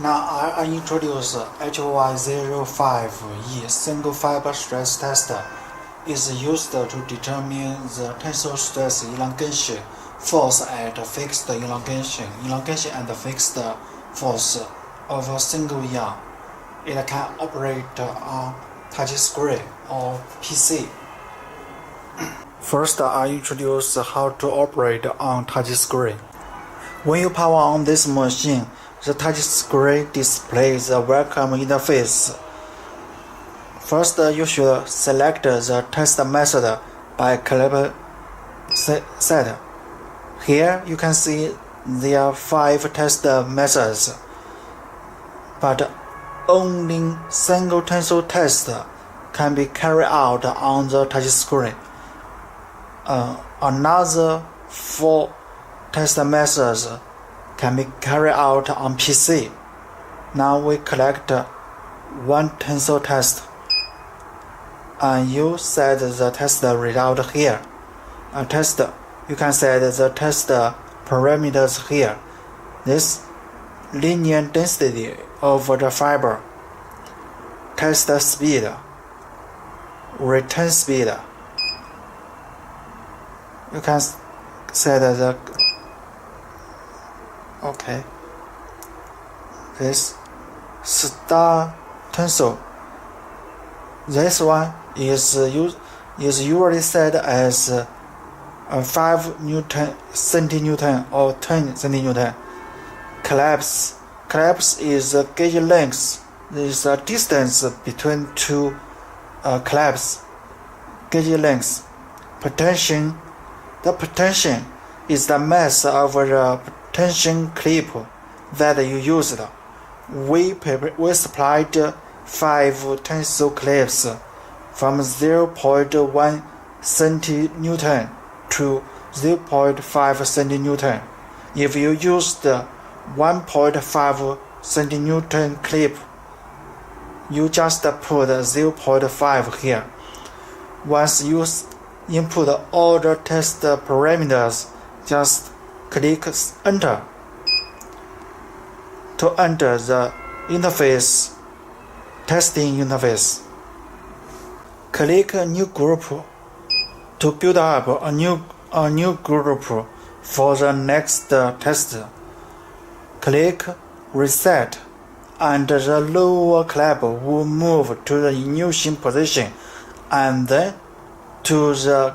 Now I introduce HY005E single fiber stress tester. Is used to determine the tensile stress elongation force at fixed elongation and fixed force of a single yarn. It can operate on touch screen or PC. First, I introduce how to operate on touch screen. When you power on this machine, the touch screen displays the welcome interface. First, you should select the test method by clip set. Here you can see there are 5 test methods, but only single tensile test can be carried out on the touch screen. Another 4 test methods can be carried out on PC. Now we collect one tensile test, and you set the test result here. You can set the test parameters here. This linear density of the fiber, test speed, return speed. You can set the this star tensile. This one is usually set as 5 centinewton or 10 centinewton. Collapse is gauge length. There is a distance between two collapse. Gauge length. Pretension. The pretension is the mass of the pretension clip that you used. We supplied 5 tensile clips from 0.1 centinewton to 0.5 centinewton. If you used 1.5 centinewton clip, you just put 0.5 here. Once you input all the test parameters, just click enter to enter the interface, testing interface. Click new group to build up a new group for the next test. Click reset, and the lower clamp will move to the ignition position and then to the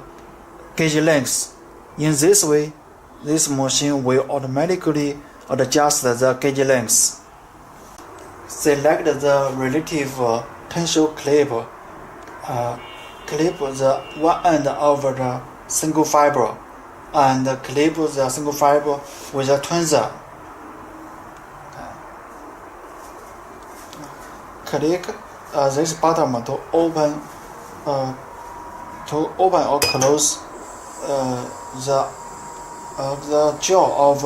gauge length. In this way, this machine will automatically adjust the gauge length. Select the relative tensile clip. Clip the one end of the single fiber and clip the single fiber with a tweezer. Click this button to open or close the jaw of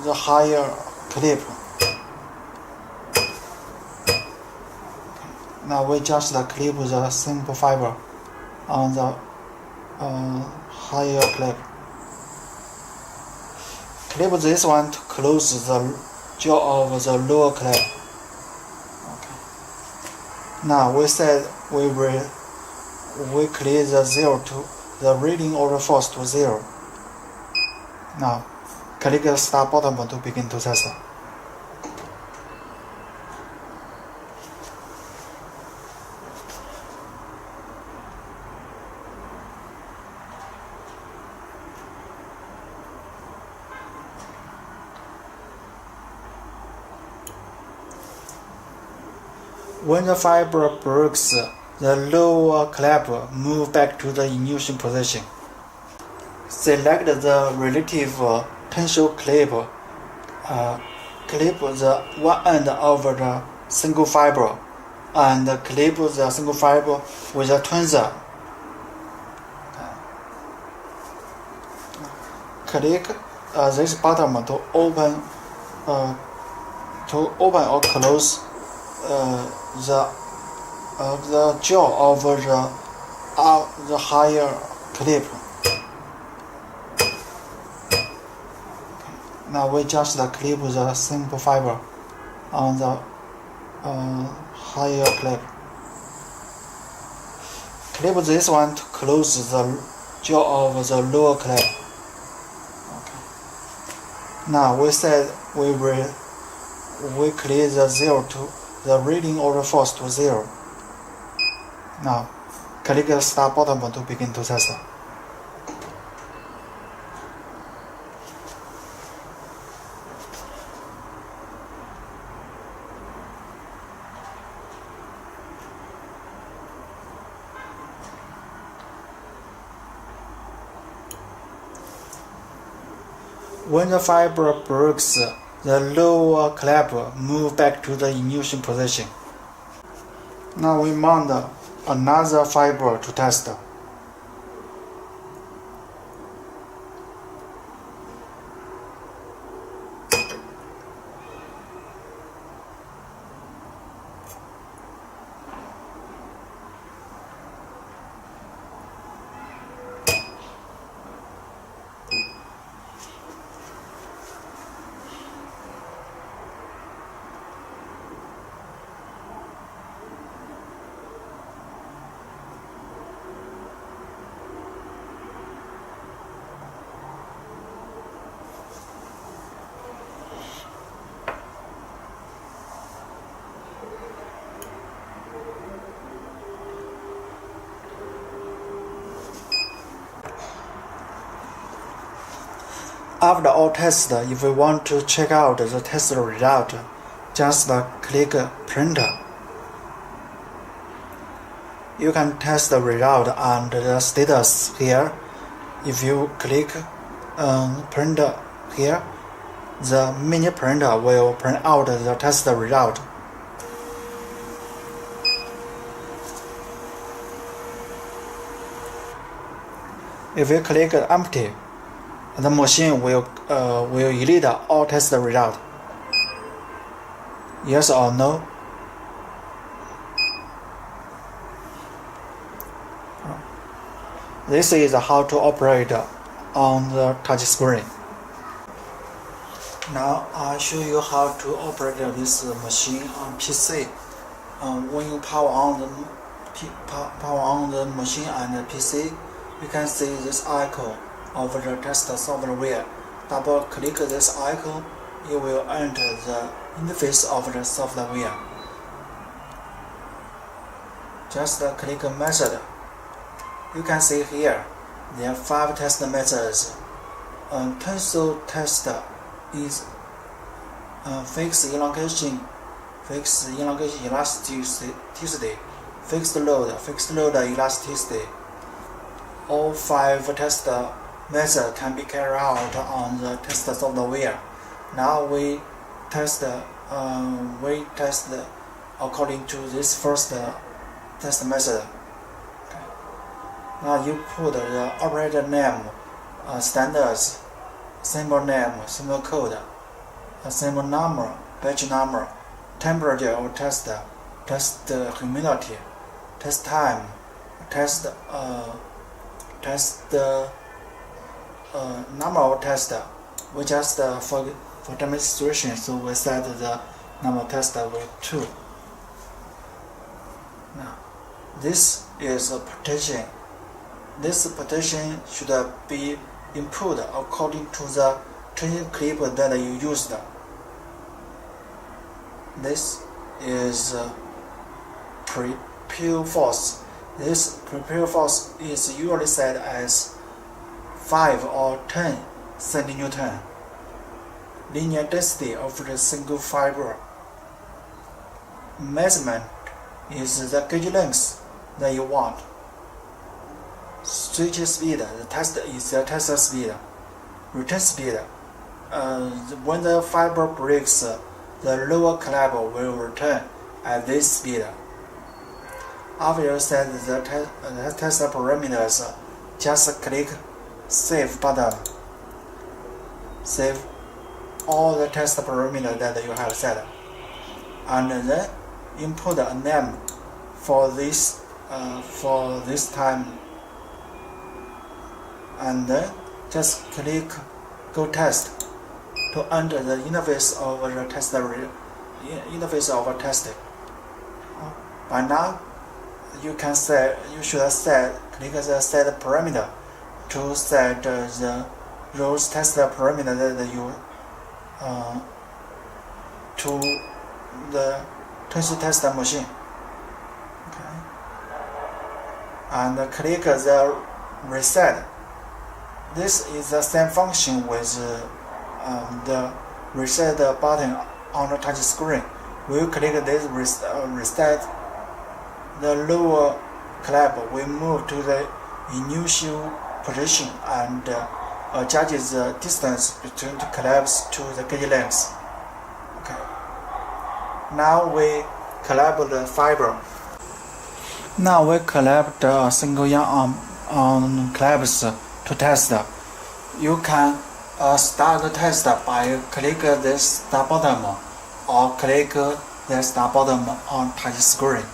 the higher clip. Now we just clip the simple fiber on the higher clip. Clip this one to close the jaw of the lower clip. Now we clear the zero to the reading of the force to 0. Now click the start button to begin to test. When the fiber breaks, the lower clamp moves back to the ignition position. Select the relative tensile clip. Clip the one end of the single fiber and clip the single fiber with a tweezer. Click this button to open or close the jaw of the higher clip. Now we just clip the simple fiber on the higher clip. Clip this one to close the jaw of the lower clip. Okay. Now we said we clear the zero to the reading order force to 0. Now click the start button to begin to test. When the fiber breaks, the lower clip moves back to the initial position. Now we mount another fiber to test. After all tests, if we want to check out the test result, just click Printer. You can test the result and the status here. If you click Printer here, the mini printer will print out the test result. If you click Empty, the machine will delete all test result. Yes or no? This is how to operate on the touch screen. Now I'll show you how to operate this machine on PC. When you power on the machine and the PC, you can see this icon of the test software. Double click this icon, you will enter the interface of the software. Just click method. You can see here there are 5 test methods. Tensor test is fixed elongation elasticity, fixed load elasticity. All 5 test methods can be carried out on the test software. Now we test according to this first test method. Okay. Now you put the operator name, standards, symbol name, symbol code, symbol number, batch number, temperature or test humidity, test time, test number of test. We just for demonstration, so we set the number of test with 2. Now this is a partition. This partition should be input according to the training clip that you used. This is prepare force. This prepare force is usually set as 5 or 10 cm. Linear density of the single fiber. Measurement is the gauge length that you want. Switch speed, the test is the test speed. Return speed. When the fiber breaks, the lower clip will return at this speed. After you set the test parameters, just click Save button. Save all the test parameters that you have set, and then input a name for this time, and then just click Go Test to enter the interface of the interface of testing. By now, you should click the set parameter to set the rows test parameter that you to the tensor test machine. Okay. And click the reset. This is the same function with the reset button on the touch screen. When you click this reset, the lower clamp will move to the initial position and adjust the distance between the clamps to the gauge length. Okay. Now we clamp the fiber. Now we clamp the single yarn on clamps to test. You can start the test by click this start button or click the start button on touch screen.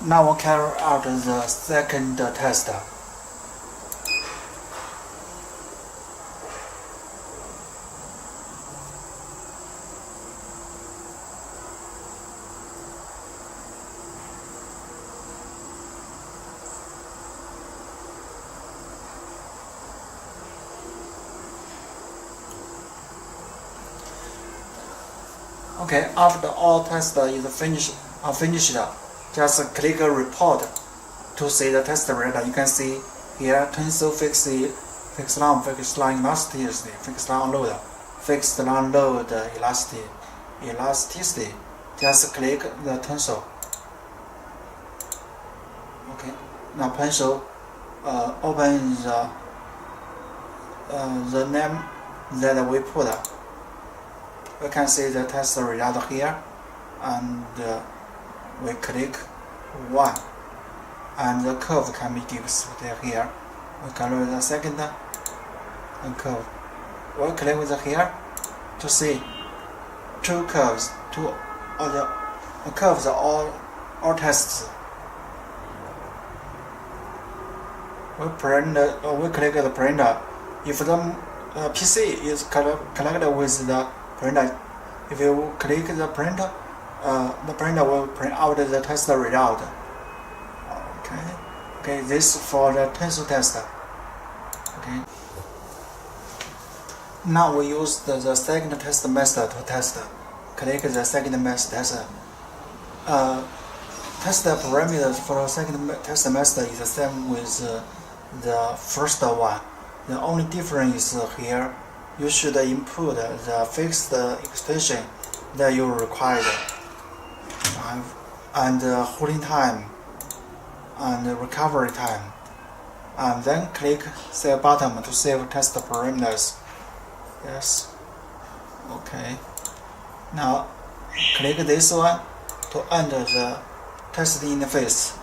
Now we'll carry out the second test. Okay, after all tests is finished, just click report to see the test result. You can see here tensor fixed line elasticity, fixed line load, fixed line load elasticity. Just click the tensor. Okay, now pencil open the name that we put. We can see the test result here, and we click 1, and the curve can be displayed here. We can look at the second curve. We click with here to see two curves, the curves all tests. We click the printer. If the PC is connected with the printer, if you click the printer will print out the test result. Okay, this for the tensor test. Okay. Now we use the second test method to test. Click the second test. Test parameters for the second test method is the same with the first one. The only difference is here you should input the fixed extension that you require, and holding time and recovery time, and then click Save button to save test parameters. Yes. Okay. Now click this one to enter the test interface,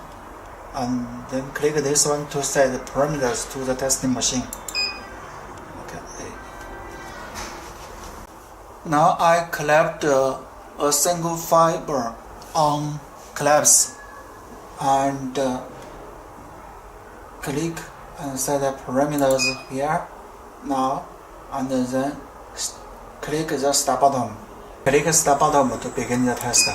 and then click this one to set the parameters to the testing machine. Okay. Now I collect a single fiber on clamps and click and set the parameters here now, and then click the start button. Click start button to begin the test.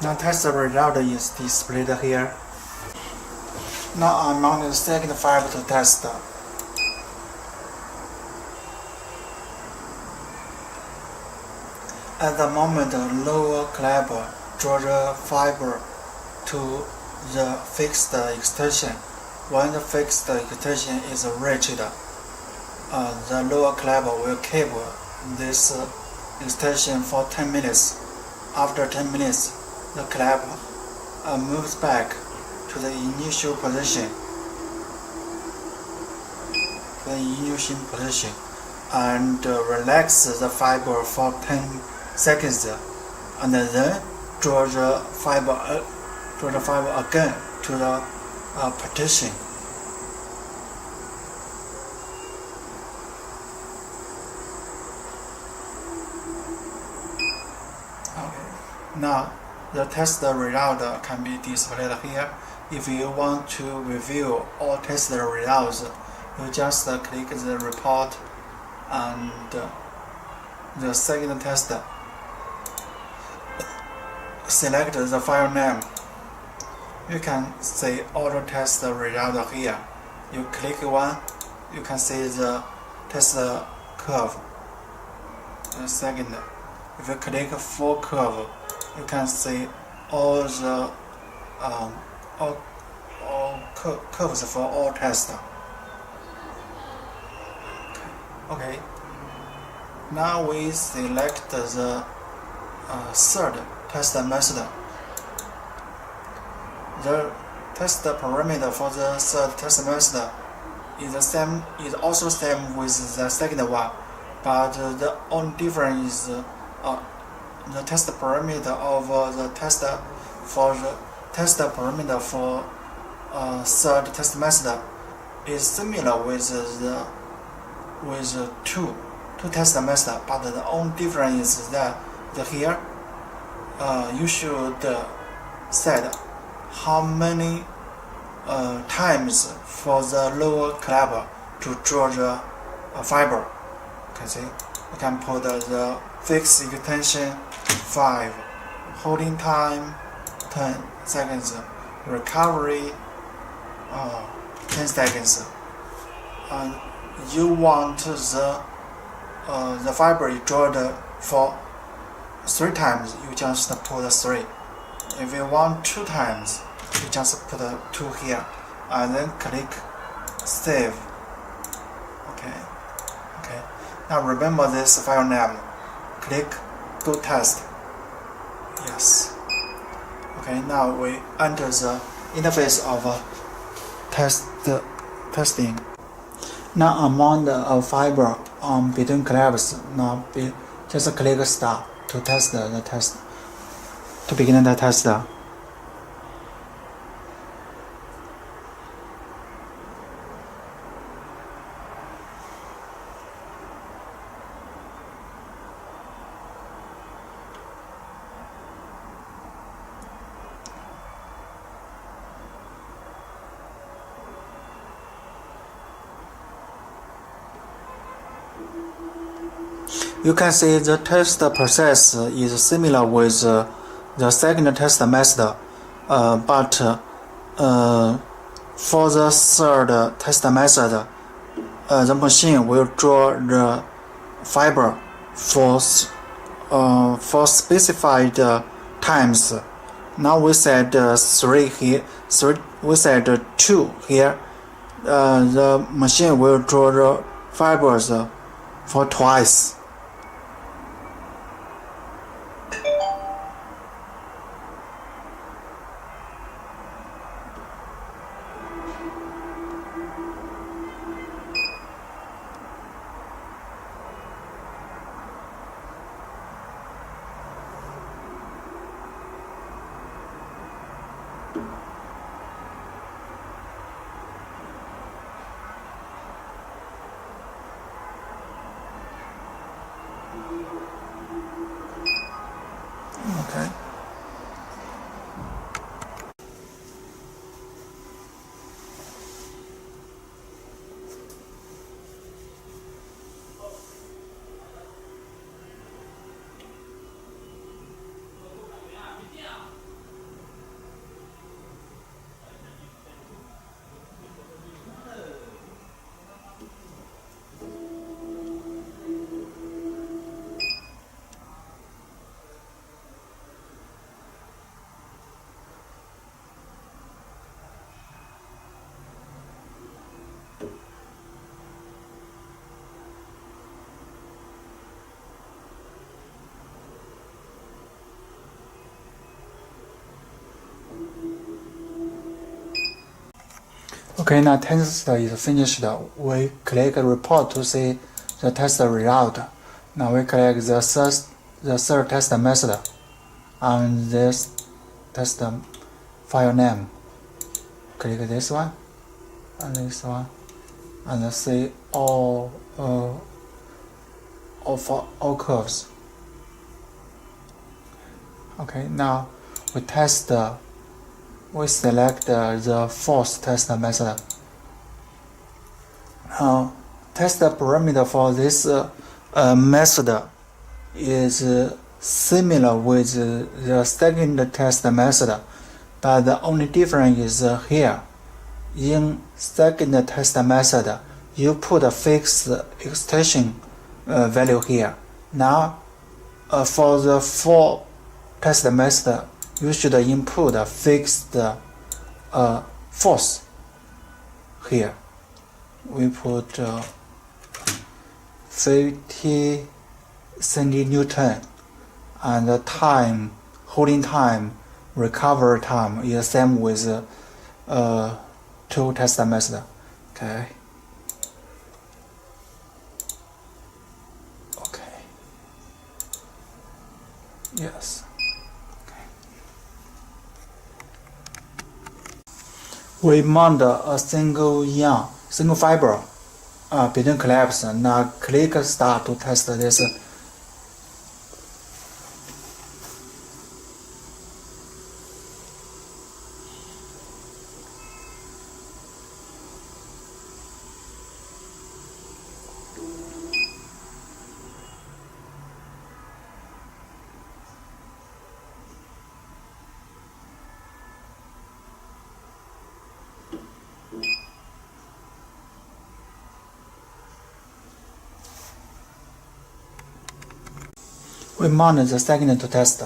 Now test result is displayed here. Now I'm on the second fiber to test. At the moment, the lower clip draws the fiber to the fixed extension. When the fixed extension is reached, the lower clip will keep this extension for 10 minutes. After 10 minutes, the clip moves back to the initial position. And relax the fiber for 10 seconds, and then draw the fiber again to the partition. Okay. Now the test result can be displayed here. If you want to review all test results, you just click the report and the second test. Select the file name. You can see all the test result here. You click one, you can see the test curve. The second, if you click full curve, you can see all the all curves for all tests. Okay. Now we select the third test method. The test parameter for the third test method is also same with the second one, but the only difference is the test parameter of the test for the test parameter for third test method is similar with two test method, but the only difference is that here you should set how many times for the lower clip to draw the fiber. You can see you can put the fixed extension 5, holding time 10 seconds, recovery 10 seconds. And you want the fiber you draw for 3 times, you just put 3. If you want 2 times, you just put 2 here, and then click save. Okay. Now remember this file name. Click go test. Yes. Okay. Now we enter the interface of testing. Now amount of fiber between clips. Now just click start to test the test. To begin the test. You can see the test process is similar with the second test method, but for the third test method, the machine will draw the fiber for specified times. Now we set 3 here. We set 2 here. The machine will draw the fibers for twice. Okay, now test is finished. We click report to see the test result. Now we click the third test method on this test file name. Click this one and this one and see all curves. Okay, now we select the fourth test method. Now, test parameter for this method is similar with the second test method, but the only difference is here. In second test method, you put a fixed extension value here. Now, for the fourth test method, you should input a fixed force here. We put 50 cm, and the time, holding time, recovery time is same with two test method. Okay. Okay. Yes. We mount a single fiber between clips. Now click start to test this. We mount the second to test.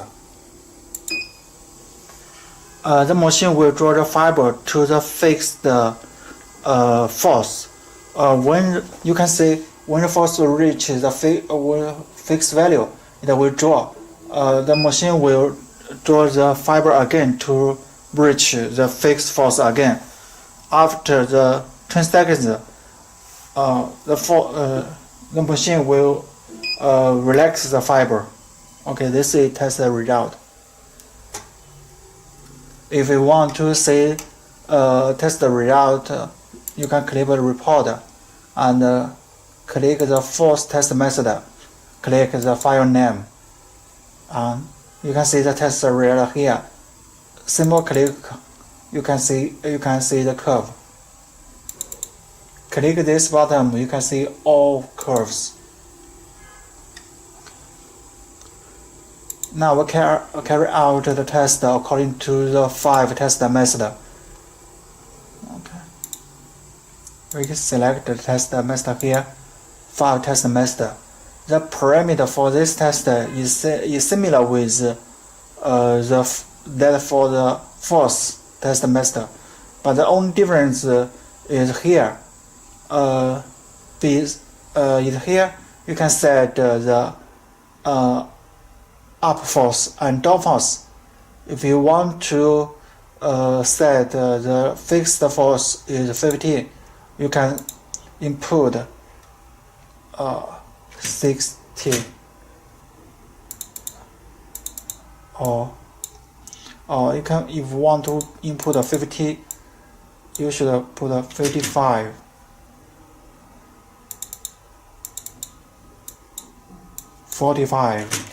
The machine will draw the fiber to the fixed force. When you can see when the force reaches the fixed value, it will draw. The machine will draw the fiber again to reach the fixed force again. After the 10 seconds, the machine will relax the fiber. Okay, this is test result. If you want to see test result, you can click the report and click the fourth test method. Click the file name, and you can see the test result here. Simple click, you can see the curve. Click this button, you can see all curves. Now we carry out the test according to the 5 test method. Okay. We can select the test method here, 5 test method. The parameter for this test is similar with that for the fourth test method, but the only difference is here. Here you can set the up force and down force. If you want to set the fixed force is 50, you can input 60, or you can, if you want to input a 50, you should put a 55. 45.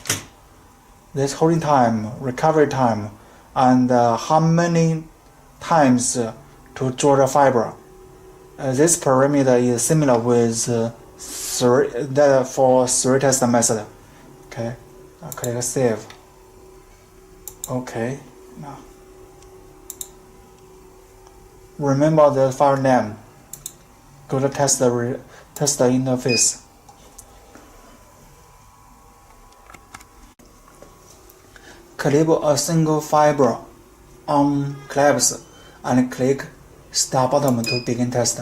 This holding time, recovery time, and how many times to draw the fiber. This parameter is similar with that for 3 test method. Okay, I'll click save. Okay, now remember the file name. Go to test interface. Clip a single fiber on clips and click Start button to begin test.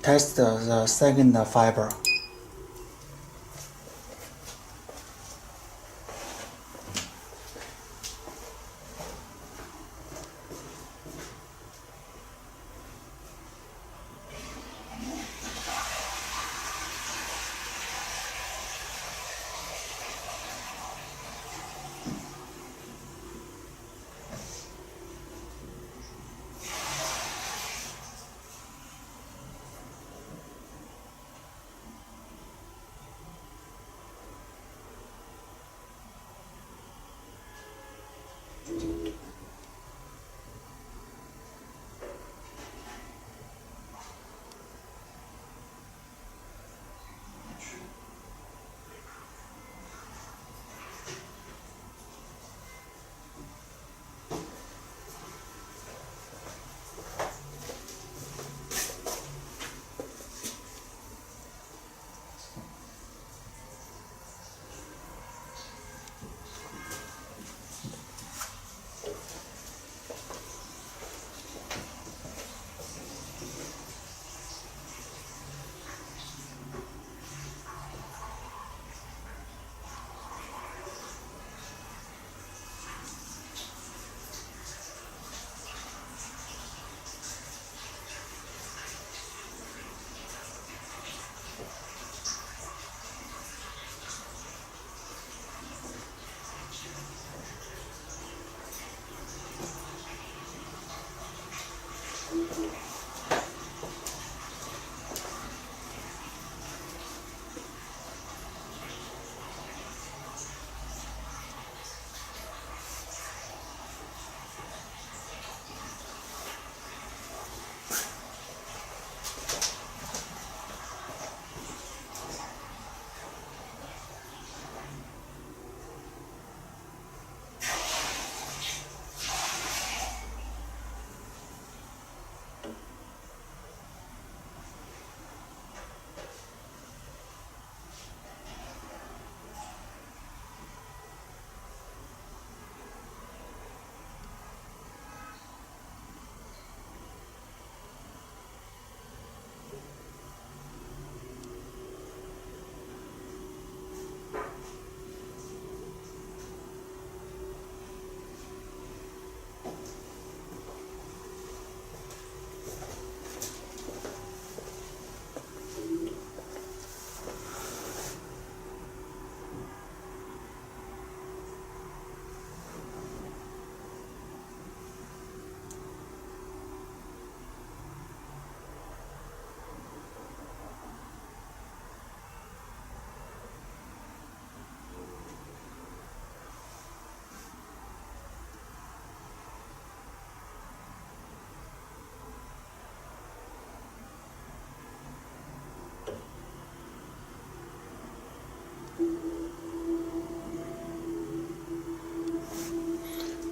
test the second fiber.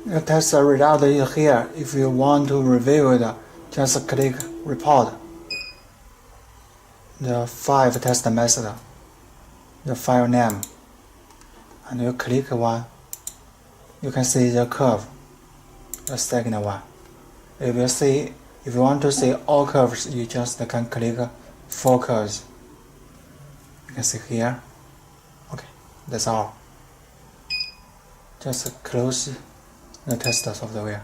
The test result is here. If you want to review it, just click Report. The 5 test method, the file name, and you click one. You can see the curve, the second one. If you want to see all curves, you just can click 4 curves. You can see here. Okay, that's all. Just close the test software.